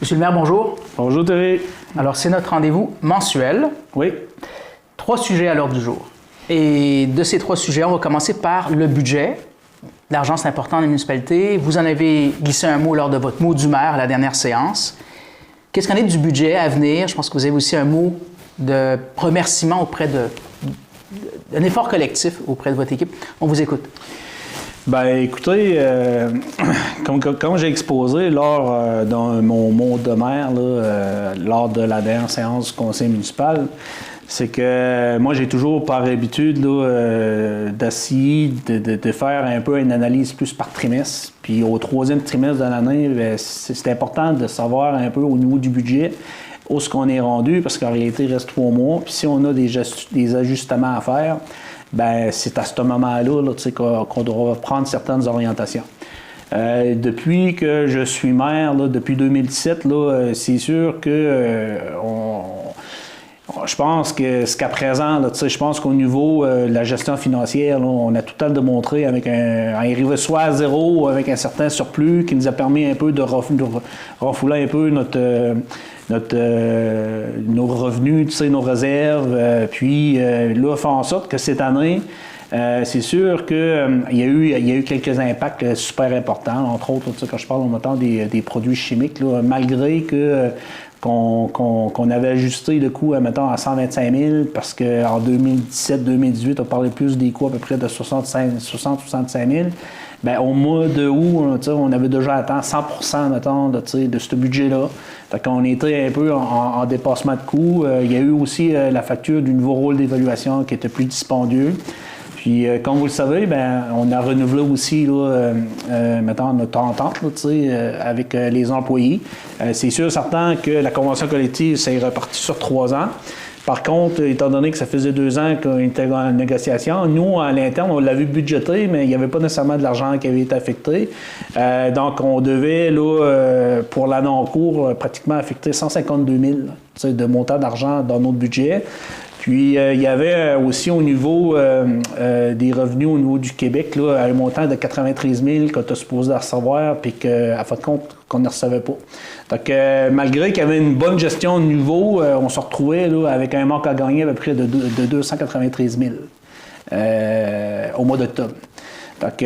Monsieur le maire, bonjour. Bonjour Thierry. Alors, c'est notre rendez-vous mensuel. Oui. 3 sujets à l'ordre du jour. Et de ces 3 sujets, on va commencer par le budget. L'argent, c'est important dans les municipalités. Vous en avez glissé un mot lors de votre mot du maire à la dernière séance. Qu'est-ce qu'on est du budget à venir? Je pense que vous avez aussi un mot de remerciement d'un effort collectif auprès de votre équipe. On vous écoute. Bien, écoutez, comme j'ai exposé lors de mon mot de maire, lors de la dernière séance du conseil municipal, c'est que moi, j'ai toujours par habitude d'essayer de faire un peu une analyse plus par trimestre. Puis au 3e trimestre de l'année, c'est important de savoir un peu au niveau du budget où est-ce qu'on est rendu, parce qu'en réalité, il reste 3 mois. Puis si on a des ajustements à faire, bien, c'est à ce moment-là qu'on doit prendre certaines orientations. Depuis que je suis maire, depuis 2017, c'est sûr que je pense que jusqu'à présent, je pense qu'au niveau de la gestion financière, on a tout le temps démontré avec arrivé soit à zéro avec un certain surplus qui nous a permis un peu de refouler un peu nos revenus, nos réserves. Puis là, faire en sorte que cette année, c'est sûr qu'il y a eu quelques impacts super importants, entre autres, quand je parle en des produits chimiques, là, malgré qu'on avait ajusté le coût, mettons, à 125 000, parce qu'en 2017-2018, on parlait plus des coûts à peu près de 60-65 000. Bien, au mois de août, on avait déjà atteint 100 mettons, de ce budget-là. Fait qu'on était un peu en dépassement de coûts. Il y a eu aussi la facture du nouveau rôle d'évaluation qui était plus dispendieux. Puis, comme vous le savez, bien, on a renouvelé aussi mettons, notre entente avec les employés. C'est sûr, certain que la convention collective s'est repartie sur 3 ans. Par contre, étant donné que ça faisait 2 ans qu'on était en négociation, nous, à l'interne, on l'avait budgété, mais il n'y avait pas nécessairement de l'argent qui avait été affecté. Donc, on devait, pour l'année en cours, pratiquement affecter 152 000 de montant d'argent dans notre budget. Puis, il y avait aussi au niveau des revenus au niveau du Québec, un montant de 93 000 qu'on était supposé recevoir, puis qu'à fin de compte, qu'on ne recevait pas. Donc, malgré qu'il y avait une bonne gestion de niveau, on se retrouvait avec un manque à gagner à peu près de 293 000 au mois d'octobre. Donc,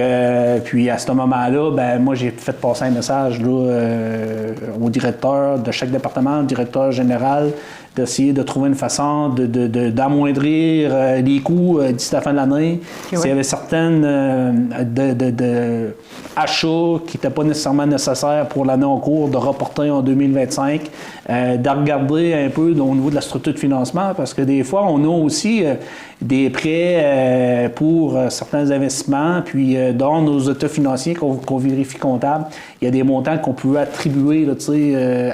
puis à ce moment-là, ben, moi, j'ai fait passer un message au directeur de chaque département, au directeur général, d'essayer de trouver une façon d'amoindrir les coûts d'ici la fin de l'année. Okay, s'il y avait certaines achats qui n'étaient pas nécessairement nécessaires pour l'année en cours, de reporter en 2025, de regarder un peu au niveau de la structure de financement, parce que des fois, on a aussi des prêts pour certains investissements, puis dans nos états financiers qu'on vérifie comptable, il y a des montants qu'on peut attribuer,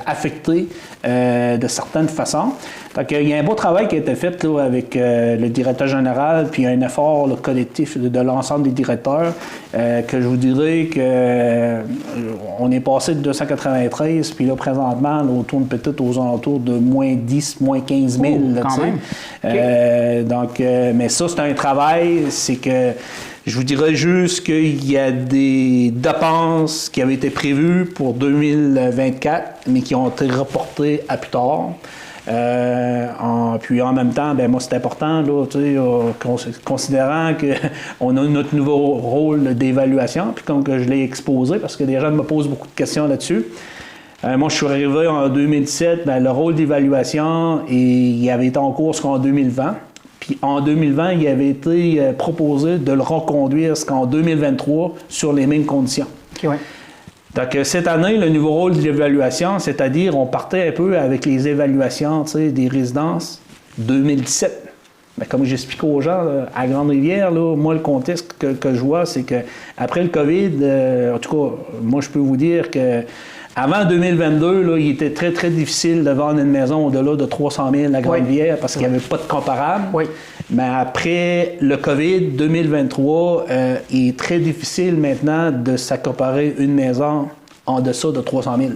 affecter de certaines façons. Donc, il y a un beau travail qui a été fait avec le directeur général, puis un effort collectif de l'ensemble des directeurs, que je vous dirais qu'on est passé de 293, puis là, présentement, on tourne peut-être aux alentours de moins 10, moins 15 000. Quand même. Okay. Donc, mais ça, c'est un travail, c'est que je vous dirais juste qu'il y a des dépenses qui avaient été prévues pour 2024, mais qui ont été reportées à plus tard. Puis en même temps, ben moi c'est important, considérant qu'on a notre nouveau rôle d'évaluation, puis comme que je l'ai exposé, parce que des gens me posent beaucoup de questions là-dessus. Moi, je suis arrivé en 2017, ben, le rôle d'évaluation, il avait été en cours jusqu'en 2020. Puis en 2020, il avait été proposé de le reconduire jusqu'en 2023 sur les mêmes conditions. Okay, ouais. Donc, cette année, le nouveau rôle de l'évaluation, c'est-à-dire on partait un peu avec les évaluations des résidences 2017. Bien, comme j'explique aux gens, à Grande-Rivière, moi, le contexte que je vois, c'est qu'après le COVID, en tout cas, moi, je peux vous dire que avant 2022, il était très, très difficile de vendre une maison au-delà de 300 000 à Grande-Rivière parce qu'il n'y avait pas de comparable. Oui. Mais après le COVID 2023, il est très difficile maintenant de s'accaparer une maison en deçà de 300 000.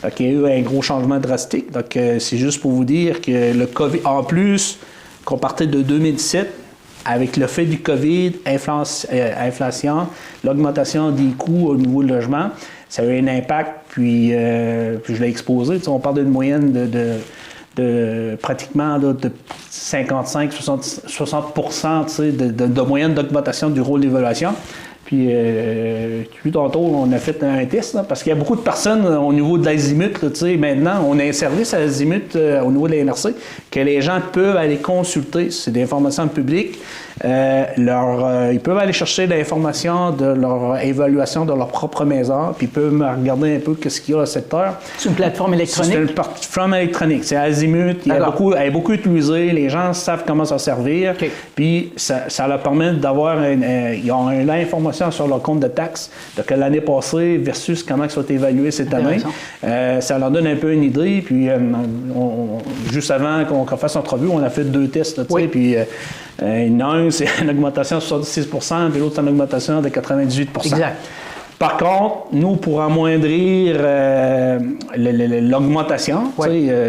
Donc, il y a eu un gros changement drastique. Donc, c'est juste pour vous dire que le COVID, en plus, qu'on partait de 2017, avec le fait du COVID, inflation, l'augmentation des coûts au niveau du logement, ça a eu un impact, puis je l'ai exposé. On parle d'une moyenne de pratiquement là, de 55-60% de moyenne d'augmentation du rôle d'évaluation. Puis, tantôt, on a fait un test, là, parce qu'il y a beaucoup de personnes au niveau de l'azimut. Maintenant, on a un service à l'azimut au niveau de la MRC que les gens peuvent aller consulter. C'est des informations publiques. Ils peuvent aller chercher l'information de leur évaluation de leur propre maison, puis ils peuvent regarder un peu ce qu'il y a dans le secteur. C'est une plateforme électronique? C'est une plateforme électronique. C'est Azimut. Elle est beaucoup utilisée. Les gens savent comment s'en servir. Okay. Puis ça leur permet d'avoir ils ont l'information sur leur compte de taxes de l'année passée versus comment ils sont évalués cette année. Ça leur donne un peu une idée. Puis juste avant qu'on fasse l'entrevue, on a fait 2 tests. Là, oui. Puis un, c'est une augmentation de 76 puis l'autre, c'est une augmentation de 98 Exact. Par contre, nous, pour amoindrir l'augmentation,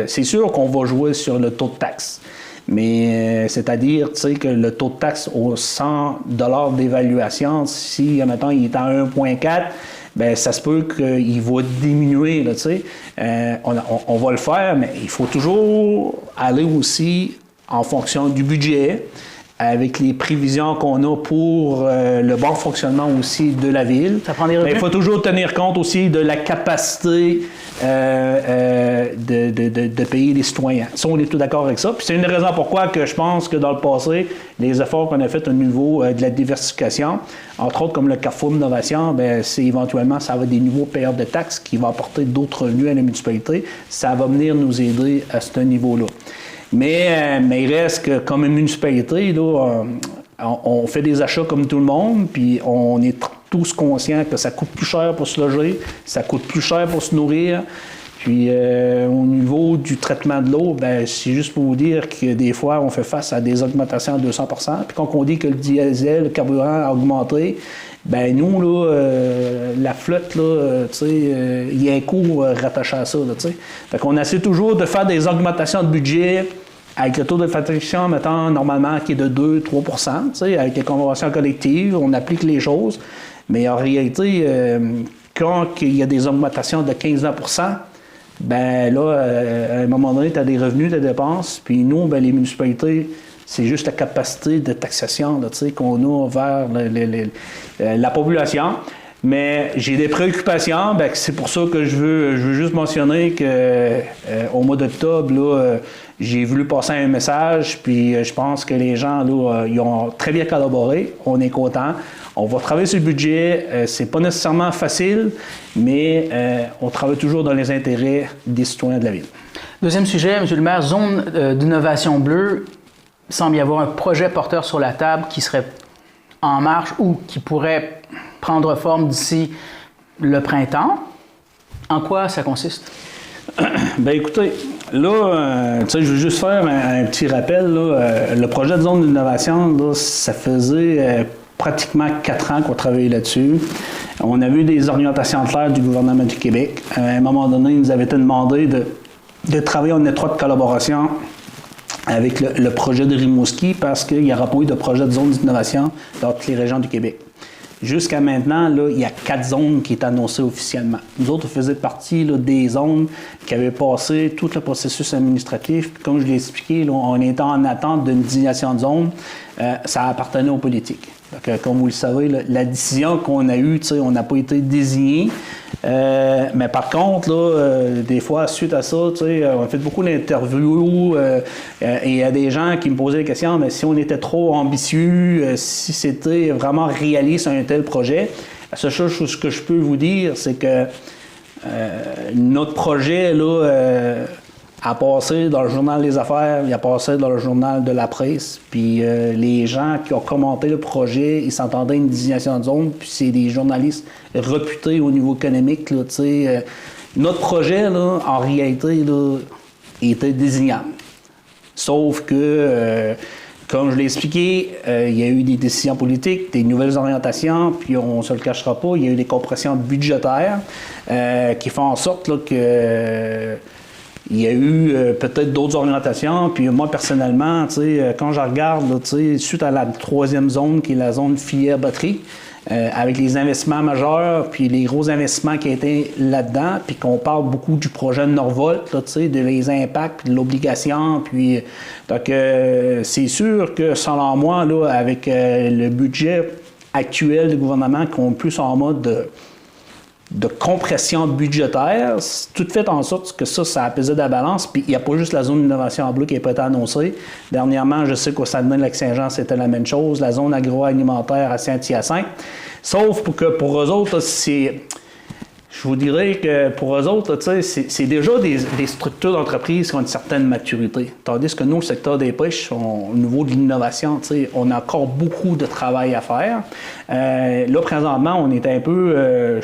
c'est sûr qu'on va jouer sur le taux de taxe. Mais c'est-à-dire que le taux de taxe au 100 $ d'évaluation, si, admettons, il est à 1,4, bien, ça se peut qu'il va diminuer. Là, on va le faire, mais il faut toujours aller aussi en fonction du budget, avec les prévisions qu'on a pour le bon fonctionnement aussi de la ville. Ça prend des revenus. Mais il faut toujours tenir compte aussi de la capacité de payer les citoyens. Ça, on est tout d'accord avec ça. Puis c'est une des raisons pourquoi que je pense que dans le passé, les efforts qu'on a faits au niveau de la diversification, entre autres comme le Carrefour Innovation, bien, c'est éventuellement, ça va être des nouveaux payeurs de taxes qui vont apporter d'autres revenus à la municipalité. Ça va venir nous aider à ce niveau-là. Mais il reste que, comme une municipalité, là, on fait des achats comme tout le monde, puis on est tous conscients que ça coûte plus cher pour se loger, ça coûte plus cher pour se nourrir. Puis au niveau du traitement de l'eau, ben c'est juste pour vous dire que des fois, on fait face à des augmentations à 200 %. Puis quand on dit que le diesel, le carburant a augmenté, ben nous, là, la flotte, là, tu sais, il y a un coût rattaché à ça, là, tu sais. Fait qu'on essaie toujours de faire des augmentations de budget avec le taux de facturation, mettons, normalement, qui est de 2-3 %, tu sais, avec les conventions collectives, on applique les choses. Mais en réalité, quand il y a des augmentations de 15-20 %, ben là, à un moment donné, tu as des revenus, des dépenses, puis nous, ben, les municipalités, c'est juste la capacité de taxation là, qu'on a vers la population. Mais j'ai des préoccupations, ben, c'est pour ça que je veux juste mentionner qu'au mois d'octobre, là, j'ai voulu passer un message, puis je pense que les gens là, ils ont très bien collaboré, on est contents. On va travailler sur le budget, c'est pas nécessairement facile, mais on travaille toujours dans les intérêts des citoyens de la ville. Deuxième sujet, M. le maire, zone d'innovation bleue. Il semble y avoir un projet porteur sur la table qui serait en marche ou qui pourrait prendre forme d'ici le printemps. En quoi ça consiste? Bien, écoutez, là, je veux juste faire un petit rappel. Là, le projet de zone d'innovation, là, ça faisait pratiquement 4 ans qu'on travaillait là-dessus. On a vu des orientations claires du gouvernement du Québec. À un moment donné, il nous avait été demandé de travailler en étroite collaboration avec le projet de Rimouski parce qu'il n'y aura pas eu de projet de zone d'innovation dans toutes les régions du Québec. Jusqu'à maintenant, là, il y a 4 zones qui sont annoncées officiellement. Nous autres, on faisait partie là, des zones qui avaient passé tout le processus administratif. Puis, comme je l'ai expliqué, là, on était en attente d'une désignation de zone. Ça appartenait aux politiques. Donc, comme vous le savez, la décision qu'on a eue, on n'a pas été désigné. Mais par contre, là, des fois, suite à ça, on a fait beaucoup d'interviews et il y a des gens qui me posaient la question, mais si on était trop ambitieux, si c'était vraiment réaliste un tel projet, la seule chose que je peux vous dire, c'est que notre projet là, a passé dans le journal des affaires, il a passé dans le journal de la presse, puis les gens qui ont commenté le projet, ils s'entendaient une désignation de zone, puis c'est des journalistes réputés au niveau économique, là, notre projet, là, en réalité, là, était désignable. Sauf que, comme je l'ai expliqué, il y a eu des décisions politiques, des nouvelles orientations, puis on ne se le cachera pas, il y a eu des compressions budgétaires qui font en sorte là, que il y a eu peut-être d'autres orientations. Puis moi, personnellement, quand je regarde, là, suite à la troisième zone, qui est la zone filière-batterie, avec les investissements majeurs, puis les gros investissements qui étaient là-dedans, puis qu'on parle beaucoup du projet de Norvolt, là, de les impacts, puis de l'obligation, puis donc c'est sûr que selon moi, là, avec le budget actuel du gouvernement, qu'on est plus en mode de compression budgétaire, tout fait en sorte que ça a pesé de la balance. Puis il n'y a pas juste la zone d'innovation en bleu qui n'a pas été annoncée. Dernièrement, je sais qu'au Saguenay-Lac-Saint-Jean, c'était la même chose, la zone agroalimentaire à Saint-Hyacinthe. Sauf que pour eux autres, je vous dirais que pour eux autres, c'est déjà des structures d'entreprise qui ont une certaine maturité. Tandis que nous, le secteur des pêches, au niveau de l'innovation, on a encore beaucoup de travail à faire. Là, présentement, on est un peu...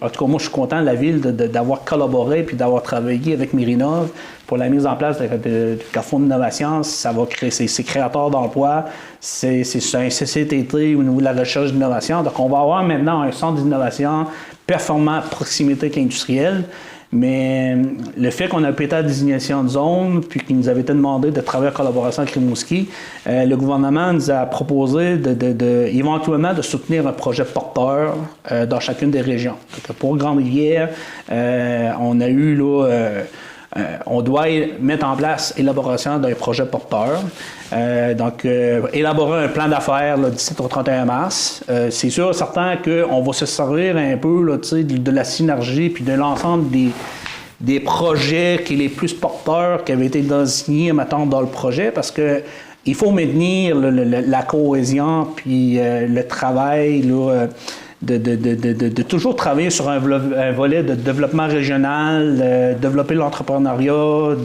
en tout cas, moi, je suis content de la ville d'avoir collaboré puis d'avoir travaillé avec Mérinov pour la mise en place du Carrefour d'innovation. Ça va créer... C'est créateur d'emplois. C'est un CCTT au niveau de la recherche d'innovation. Donc, on va avoir maintenant un centre d'innovation performant à proximité avec l'industriel, mais le fait qu'on a pété la désignation de zone, puis qu'il nous avait été demandé de travailler en collaboration avec Rimouski, le gouvernement nous a proposé éventuellement de soutenir un projet porteur dans chacune des régions. Donc, pour Grande-Rivière, on a eu là... on doit mettre en place l'élaboration d'un projet porteur. Élaborer un plan d'affaires d'ici au 31 mars. C'est sûr, certain qu'on va se servir un peu là, de la synergie puis de l'ensemble des projets qui sont les plus porteurs qui avaient été désignés maintenant dans le projet parce que il faut maintenir la cohésion puis le travail là, de toujours travailler sur un volet de développement régional, développer l'entrepreneuriat,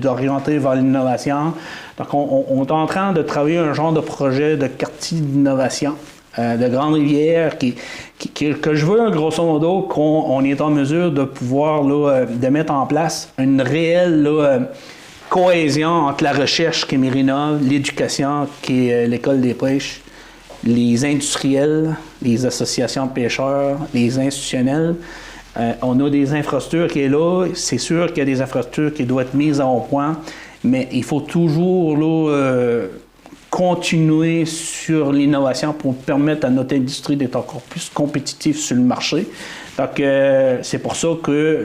d'orienter vers l'innovation. Donc, on est en train de travailler un genre de projet de quartier d'innovation de Grande-Rivière que je veux, grosso modo, qu'on est en mesure de pouvoir là, de mettre en place une réelle là, cohésion entre la recherche qui est Mérinov, l'éducation qui est l'École des pêches, les industriels, les associations de pêcheurs, les institutionnels. On a des infrastructures qui sont là. C'est sûr qu'il y a des infrastructures qui doivent être mises en point, mais il faut toujours là, continuer sur l'innovation pour permettre à notre industrie d'être encore plus compétitive sur le marché. Donc, c'est pour ça que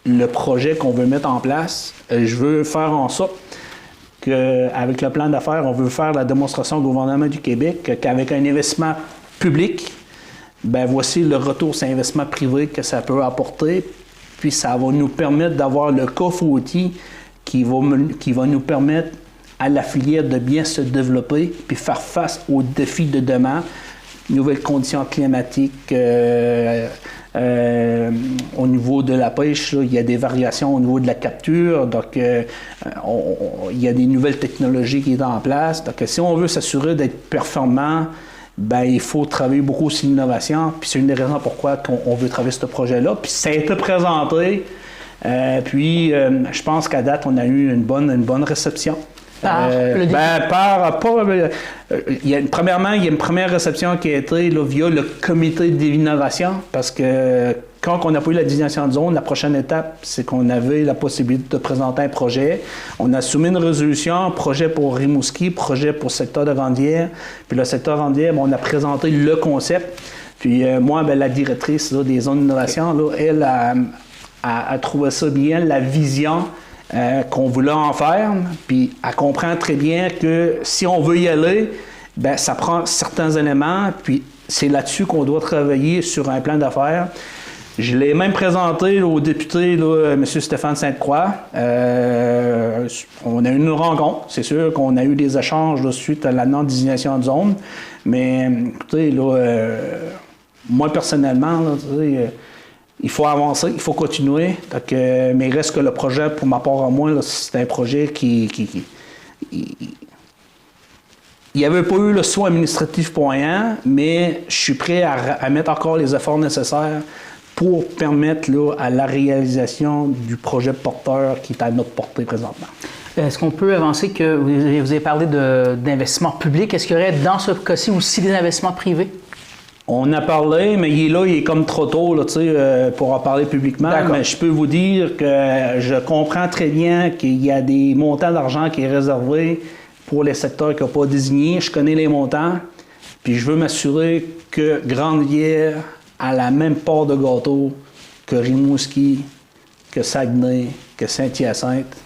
le projet qu'on veut mettre en place, je veux faire en sorte qu'avec le plan d'affaires, on veut faire la démonstration au gouvernement du Québec qu'avec un investissement public, ben voici le retour sur investissement privé que ça peut apporter, puis ça va nous permettre d'avoir le coffre outils qui va nous permettre à la filière de bien se développer puis faire face aux défis de demain, nouvelles conditions climatiques. Au niveau de la pêche, là, il y a des variations au niveau de la capture, donc il y a des nouvelles technologies qui sont en place. Donc si on veut s'assurer d'être performant, ben il faut travailler beaucoup sur l'innovation, puis c'est une des raisons pourquoi on veut travailler ce projet-là. Puis ça a été présenté, je pense qu'à date, on a eu une bonne réception. Premièrement, il y a une première réception qui a été là, via le comité de l'innovation, parce que quand on n'a pas eu la désignation de zone, la prochaine étape, c'est qu'on avait la possibilité de présenter un projet. On a soumis une résolution, projet pour Rimouski, projet pour le secteur de Grande-Rivière. Puis le secteur de Grande-Rivière, on a présenté le concept. Puis moi, la directrice là, des zones d'innovation, là, elle a trouvé ça bien, la vision qu'on voulait en faire, puis elle comprend très bien que si on veut y aller, ben ça prend certains éléments, puis c'est là-dessus qu'on doit travailler sur un plan d'affaires. Je l'ai même présenté là, au député, là, M. Stéphane Sainte-Croix. On a eu une rencontre. C'est sûr qu'on a eu des échanges là, suite à la non-désignation de zone, mais écoutez, là, moi personnellement, là, il faut avancer, il faut continuer. Donc, mais il reste que le projet, pour ma part à moi, là, c'est un projet qui il n'y avait pas eu le soin administratif pour rien, mais je suis prêt à mettre encore les efforts nécessaires pour permettre là, à la réalisation du projet porteur qui est à notre portée présentement. Est-ce qu'on peut avancer que vous avez parlé d'investissement public? Est-ce qu'il y aurait dans ce cas-ci aussi des investissements privés? On a parlé, mais il est comme trop tôt là, pour en parler publiquement. Mais je peux vous dire que je comprends très bien qu'il y a des montants d'argent qui est réservé pour les secteurs qui n'ont pas désigné. Je connais les montants, puis je veux m'assurer que Grande-Rivière a la même part de gâteau que Rimouski, que Saguenay, que Saint-Hyacinthe,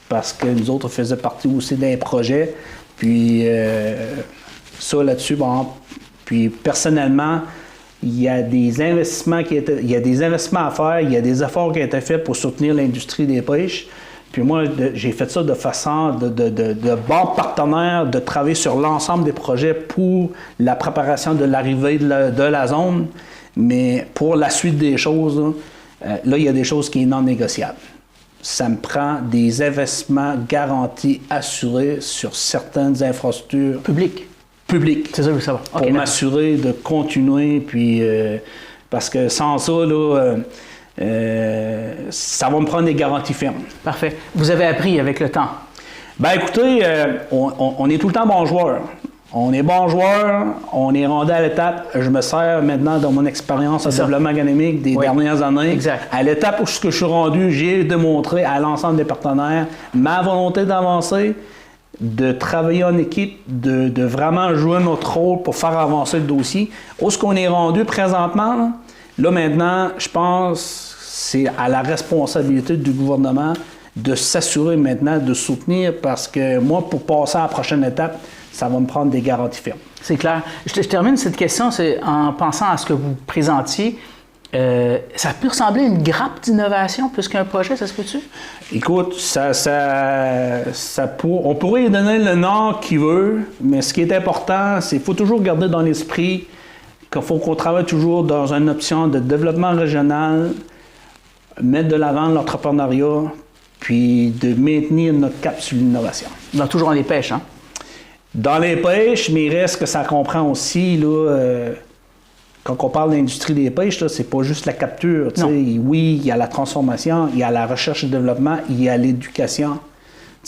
parce que nous autres, on faisait partie aussi d'un projet. Puis ça, là-dessus, bon, puis personnellement, il y a des investissements il y a des investissements à faire, il y a des efforts qui ont été faits pour soutenir l'industrie des pêches. Puis moi, j'ai fait ça de façon de bon partenaire, de travailler sur l'ensemble des projets pour la préparation de l'arrivée de la zone. Mais pour la suite des choses, là, il y a des choses qui sont non négociables. Ça me prend des investissements garantis, assurés sur certaines infrastructures publiques. C'est ça, ça va. Pour m'assurer de continuer, puis parce que sans ça, là, ça va me prendre des garanties fermes. Parfait. Vous avez appris avec le temps? Ben écoutez, on est tout le temps bon joueur. On est bon joueur, on est rendu à l'étape, je me sers maintenant de mon expérience en développement économique des dernières années. Exact. À l'étape où je suis rendu, j'ai démontré à l'ensemble des partenaires ma volonté d'avancer, de travailler en équipe, de vraiment jouer notre rôle pour faire avancer le dossier. Où est-ce qu'on est rendu présentement? Là maintenant, je pense que c'est à la responsabilité du gouvernement de s'assurer maintenant de soutenir parce que moi, pour passer à la prochaine étape, ça va me prendre des garanties fermes. C'est clair. Je termine cette question en pensant à ce que vous présentiez. Ça peut ressembler à une grappe d'innovation plus qu'un projet, ça se peut-tu? Écoute, on pourrait y donner le nom qu'il veut, mais ce qui est important, c'est qu'il faut toujours garder dans l'esprit qu'il faut qu'on travaille toujours dans une option de développement régional, mettre de l'avant l'entrepreneuriat, puis de maintenir notre cap sur l'innovation. Donc, toujours dans les pêches, hein? Dans les pêches, mais il reste que ça comprend aussi, là, quand on parle d'industrie des pêches, là, c'est pas juste la capture. Oui, il y a la transformation, il y a la recherche et développement, il y a l'éducation.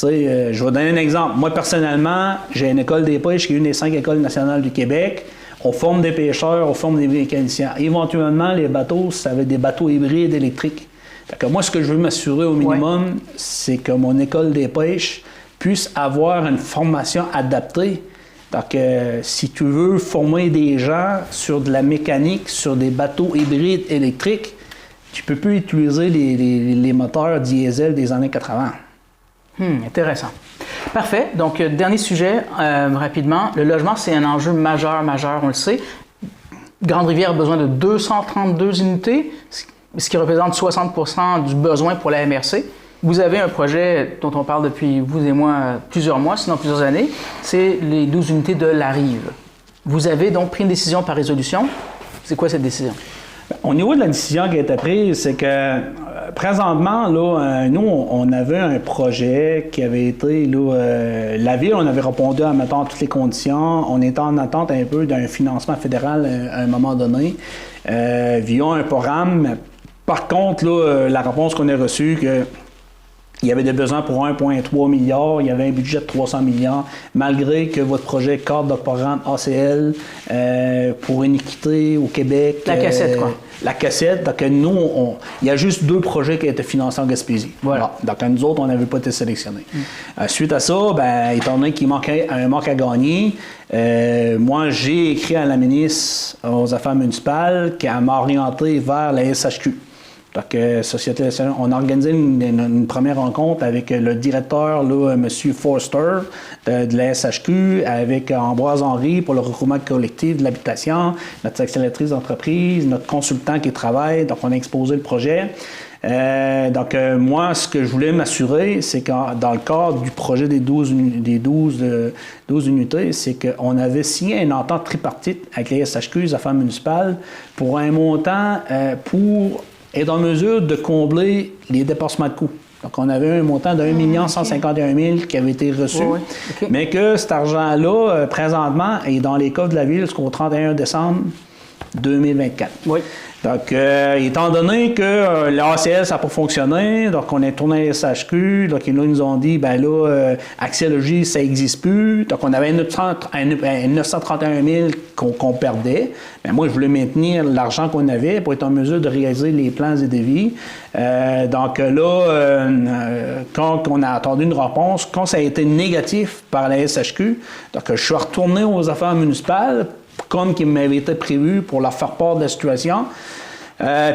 Je vais vous donner un exemple. Moi, personnellement, j'ai une école des pêches qui est une des 5 écoles nationales du Québec. On forme des pêcheurs, on forme des mécaniciens. Éventuellement, les bateaux, ça va être des bateaux hybrides électriques. Fait que moi, ce que je veux m'assurer au minimum, c'est que mon école des pêches puisse avoir une formation adaptée. Donc, si tu veux former des gens sur de la mécanique, sur des bateaux hybrides électriques, tu ne peux plus utiliser les moteurs diesel des années 80. Intéressant. Parfait. Donc, dernier sujet, rapidement. Le logement, c'est un enjeu majeur, on le sait. Grande-Rivière a besoin de 232 unités, ce qui représente 60% du besoin pour la MRC. Vous avez un projet dont on parle depuis, vous et moi, plusieurs mois, sinon plusieurs années, c'est les 12 unités de la Rive. Vous avez donc pris une décision par résolution. C'est quoi cette décision? Au niveau de la décision qui a été prise, c'est que présentement, là, nous, on avait un projet qui avait été, là, la Ville, on avait répondu à, mettons, toutes les conditions. On était en attente un peu d'un financement fédéral à un moment donné, via un programme. Par contre, là, la réponse qu'on a reçue, il y avait des besoins pour 1,3 milliard, il y avait un budget de 300 millions, malgré que votre projet cadre de programme ACL pour une équité au Québec. La cassette, quoi. La cassette. Donc, nous, il y a juste 2 projets qui ont été financés en Gaspésie. Voilà. Donc, nous autres, on n'avait pas été sélectionnés. Suite à ça, étant donné qu'il manquait un manque à gagner, moi, j'ai écrit à la ministre aux Affaires municipales qui m'a orienté vers la SHQ. Donc, Société nationale, on a organisé une première rencontre avec le directeur, là, M. Forster, de la SHQ, avec Ambroise Henry pour le regroupement collectif de l'habitation, notre accélératrice d'entreprise, notre consultant qui travaille. Donc, on a exposé le projet. Moi, ce que je voulais m'assurer, c'est que dans le cadre du projet des 12 unités, c'est qu'on avait signé une entente tripartite avec les SHQ, les affaires municipales, pour un montant pour être en mesure de combler les dépassements de coûts. Donc, on avait un montant de 1 151 000 qui avait été reçu, mais que cet argent-là, présentement, est dans les coffres de la Ville jusqu'au 31 décembre 2024. Oui. Donc, étant donné que l'ACL, ça n'a pas fonctionné, donc on est tourné à la SHQ, donc là, ils nous ont dit, ben là, Axiologie, ça n'existe plus. Donc, on avait 931 000 qu'on perdait. Ben, moi, je voulais maintenir l'argent qu'on avait pour être en mesure de réaliser les plans et devis. Donc là, quand on a attendu une réponse, quand ça a été négatif par la SHQ, donc je suis retourné aux affaires municipales, comme qui m'avait été prévu pour leur faire part de la situation.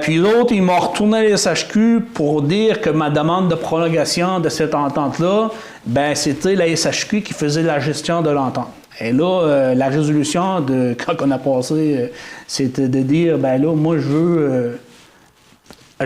Puis l'autre, ils m'ont retourné à la SHQ pour dire que ma demande de prolongation de cette entente-là, ben c'était la SHQ qui faisait la gestion de l'entente. Et là, la résolution, quand on a passé, c'était de dire, ben là, moi, je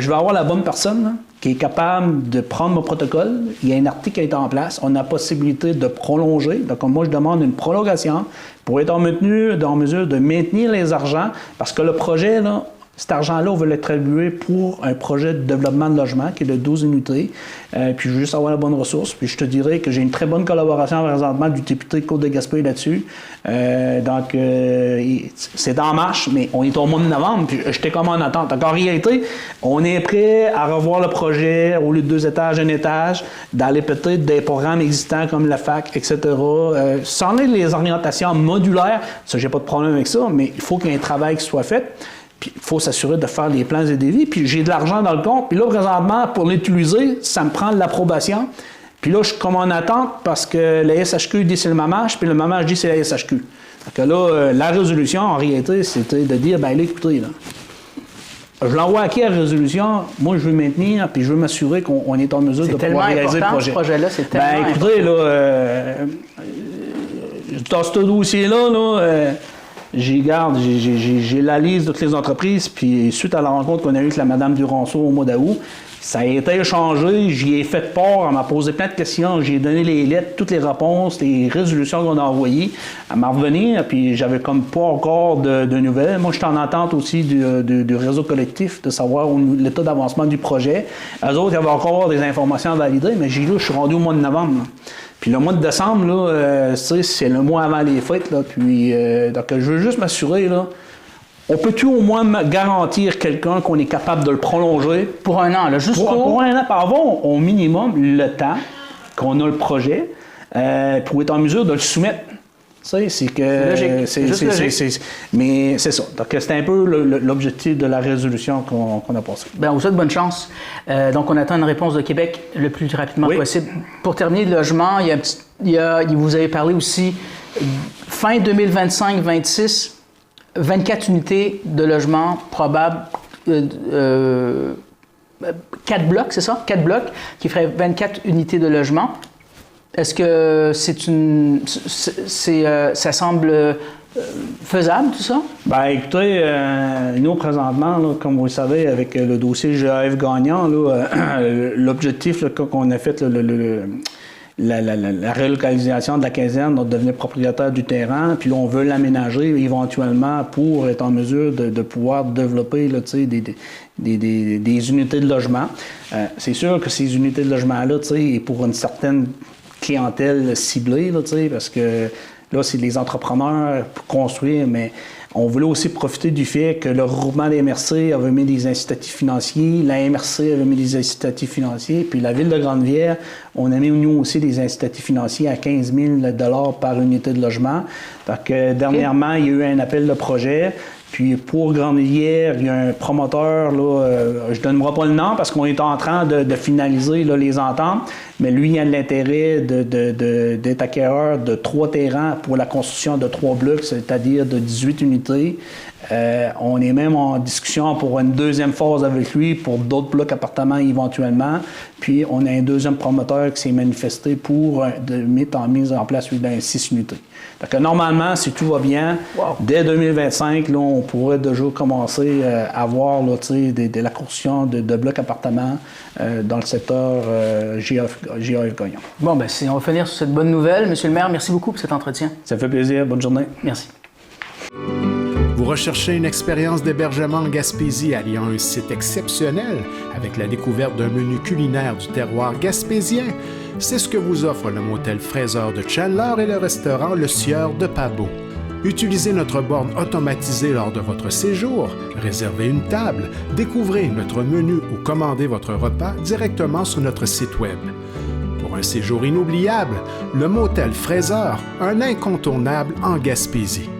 veux avoir la bonne personne là, qui est capable de prendre mon protocole. Il y a un article qui est en place. On a la possibilité de prolonger. Donc, moi, je demande une prolongation pour être en mesure de maintenir les argents parce que le projet, là, cet argent-là, on veut l'attribuer pour un projet de développement de logement qui est de 12 unités. Puis je veux juste avoir la bonne ressource. Puis je te dirais que j'ai une très bonne collaboration présentement du député de Côte-de-Gaspé là-dessus. Donc, c'est en marche, mais on est au mois de novembre. Puis j'étais comme en attente. Donc, en réalité, on est prêt à revoir le projet au lieu de 2 étages, 1 étage, d'aller peut-être des programmes existants comme la FAC, etc. Sans les orientations modulaires, ça, j'ai pas de problème avec ça, mais il faut qu'il y ait un travail qui soit fait. Puis il faut s'assurer de faire les plans et devis. Puis j'ai de l'argent dans le compte. Puis là, présentement, pour l'utiliser, ça me prend de l'approbation. Puis là, je suis comme en attente parce que la SHQ dit c'est le mamage, puis le mamage dit c'est la SHQ. Donc là, la résolution, en réalité, c'était de dire, ben là, écoutez, là, je l'envoie à qui la résolution? Moi, je veux maintenir, puis je veux m'assurer qu'on est en mesure de pouvoir réaliser le projet. Ce projet-là, c'est tellement ben écoutez, là, dans ce dossier-là, là, j'ai la liste de toutes les entreprises, puis suite à la rencontre qu'on a eue avec la Madame Duranceau au mois d'août, ça a été échangé, j'y ai fait part, elle m'a posé plein de questions, j'ai donné les lettres, toutes les réponses, les résolutions qu'on a envoyées, elle m'a revenu, puis j'avais comme pas encore de nouvelles. Moi, je suis en attente aussi du réseau collectif, de savoir l'état d'avancement du projet. Eux autres, il y avait encore des informations à valider, mais je suis rendu au mois de novembre, là. Puis le mois de décembre, là, c'est le mois avant les fêtes. Là, puis, donc, je veux juste m'assurer, là, on peut-tu au moins garantir quelqu'un qu'on est capable de le prolonger? Pour un an, là, juste pour un an. Par avoir au minimum le temps qu'on a le projet pour être en mesure de le soumettre. C'est que logique. Mais c'est ça. Donc, c'est un peu l'objectif de la résolution qu'on a passée. Bien, on vous souhaite bonne chance. Donc, on attend une réponse de Québec le plus rapidement possible. Pour terminer, le logement, vous avez parlé aussi, fin 2025-26, 24 unités de logement probables, 4 blocs, c'est ça? 4 blocs qui feraient 24 unités de logement. Est-ce que ça semble faisable, tout ça? Bien, écoutez, nous, présentement, là, comme vous le savez, avec le dossier GAF gagnant, l'objectif qu'on a fait, la relocalisation de la caserne, on devenait propriétaire du terrain, puis là, on veut l'aménager éventuellement pour être en mesure de pouvoir développer là, des unités de logement. C'est sûr que ces unités de logement-là, pour une certaine clientèle ciblée, là, parce que là, c'est les entrepreneurs pour construire, mais on voulait aussi profiter du fait que le regroupement des MRC avait mis des incitatifs financiers, la MRC avait mis des incitatifs financiers, puis la Ville de Grande-Rivière, on a mis nous aussi des incitatifs financiers à 15 000 par unité de logement. Donc, dernièrement, il y a eu un appel de projet. Puis pour Grande-Rivière, il y a un promoteur, là, je ne donnerai pas le nom parce qu'on est en train de finaliser là, les ententes, mais lui, il a l'intérêt d'être acquéreur de 3 terrains pour la construction de 3 blocs, c'est-à-dire de 18 unités. On est même en discussion pour une deuxième phase avec lui pour d'autres blocs appartements éventuellement. Puis on a un deuxième promoteur qui s'est manifesté pour mettre en mise en place lui, dans 6 unités. Donc normalement, si tout va bien, dès 2025, là, on pourrait déjà commencer à voir là, de la construction de blocs appartements dans le secteur GAF gagnant. Bon, bien, on va finir sur cette bonne nouvelle. Monsieur le maire, merci beaucoup pour cet entretien. Ça fait plaisir. Bonne journée. Merci. Vous recherchez une expérience d'hébergement en Gaspésie alliant un site exceptionnel avec la découverte d'un menu culinaire du terroir gaspésien? C'est ce que vous offre le motel Fraiseur de Chandler et le restaurant Le Sieur de Pabot. Utilisez notre borne automatisée lors de votre séjour, réservez une table, découvrez notre menu ou commandez votre repas directement sur notre site Web. Pour un séjour inoubliable, le motel Fraser, un incontournable en Gaspésie.